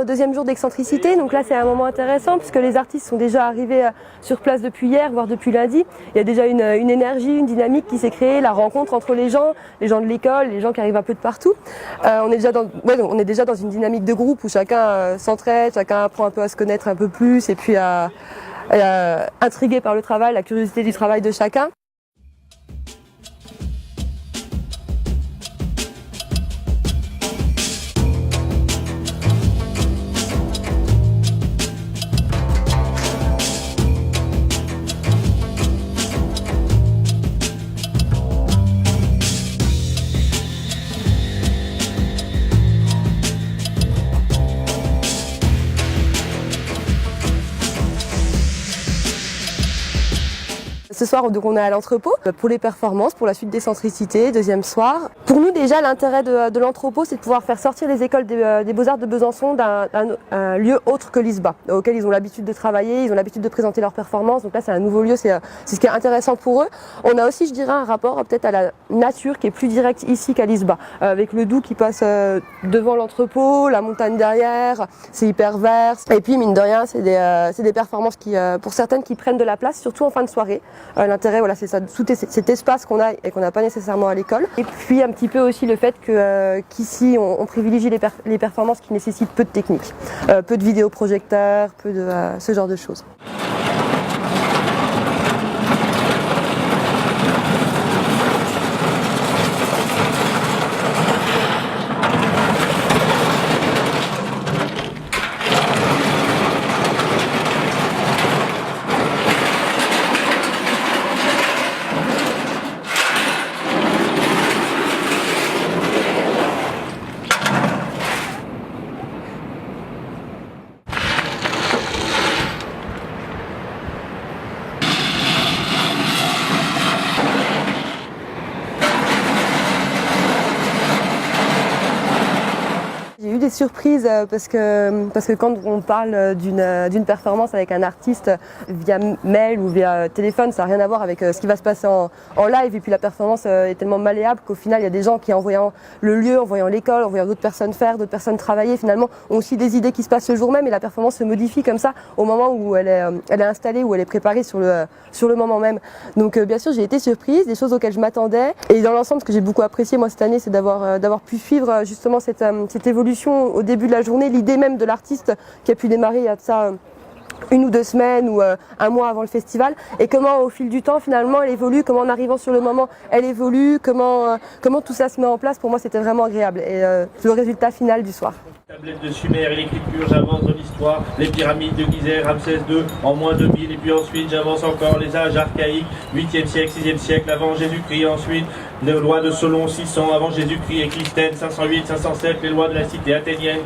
deuxième jour d'excentricité, donc là c'est un moment intéressant puisque les artistes sont déjà arrivés sur place depuis hier, voire depuis lundi. Il y a déjà une énergie, une dynamique qui s'est créée, la rencontre entre les gens de l'école, les gens qui arrivent un peu de partout. On est déjà dans une dynamique de groupe où chacun s'entraide, chacun apprend un peu à se connaître un peu plus et puis à intrigué par le travail, la curiosité du travail de chacun. Ce soir, donc, on est à l'entrepôt pour les performances, pour la suite des centricités, deuxième soir. Pour nous, déjà, l'intérêt de l'entrepôt, c'est de pouvoir faire sortir les écoles des Beaux-Arts de Besançon d'un lieu autre que l'ISBA, auquel ils ont l'habitude de travailler, ils ont l'habitude de présenter leurs performances. Donc là, c'est un nouveau lieu, c'est ce qui est intéressant pour eux. On a aussi, je dirais, un rapport peut-être à la nature qui est plus direct ici qu'à l'ISBA, avec le Doubs qui passe devant l'entrepôt, la montagne derrière, c'est hyper vert. Et puis, mine de rien, c'est des performances qui, pour certaines, qui prennent de la place, surtout en fin de soirée. L'intérêt, voilà, c'est ça, cet espace qu'on a et qu'on n'a pas nécessairement à l'école. Et puis un petit peu aussi le fait qu'ici on privilégie les performances qui nécessitent peu de technique, peu de vidéoprojecteurs, peu de ce genre de choses. J'ai eu des surprises parce que quand on parle d'une performance avec un artiste via mail ou via téléphone, ça n'a rien à voir avec ce qui va se passer en live. Et puis la performance est tellement malléable qu'au final, il y a des gens qui, en voyant le lieu, en voyant l'école, en voyant d'autres personnes faire, d'autres personnes travailler, finalement, ont aussi des idées qui se passent le jour même et la performance se modifie comme ça au moment où elle est installée, où elle est préparée sur le moment même. Donc bien sûr, j'ai été surprise, des choses auxquelles je m'attendais. Et dans l'ensemble, ce que j'ai beaucoup apprécié moi cette année, c'est d'avoir pu suivre justement cette évolution au début de la journée, l'idée même de l'artiste qui a pu démarrer il y a de ça 1 ou 2 semaines ou un mois avant le festival, et comment au fil du temps finalement elle évolue, comment en arrivant sur le moment elle évolue, comment tout ça se met en place. Pour moi c'était vraiment agréable et le résultat final du soir. Tablette de Sumer et l'écriture, j'avance dans l'histoire, les pyramides de Gizeh, Ramsès II en moins 2000, et puis ensuite j'avance encore les âges archaïques, 8e siècle, 6e siècle avant Jésus-Christ, ensuite les lois de Solon 600 avant Jésus-Christ et Clisthène 508, 507, les lois de la cité athénienne.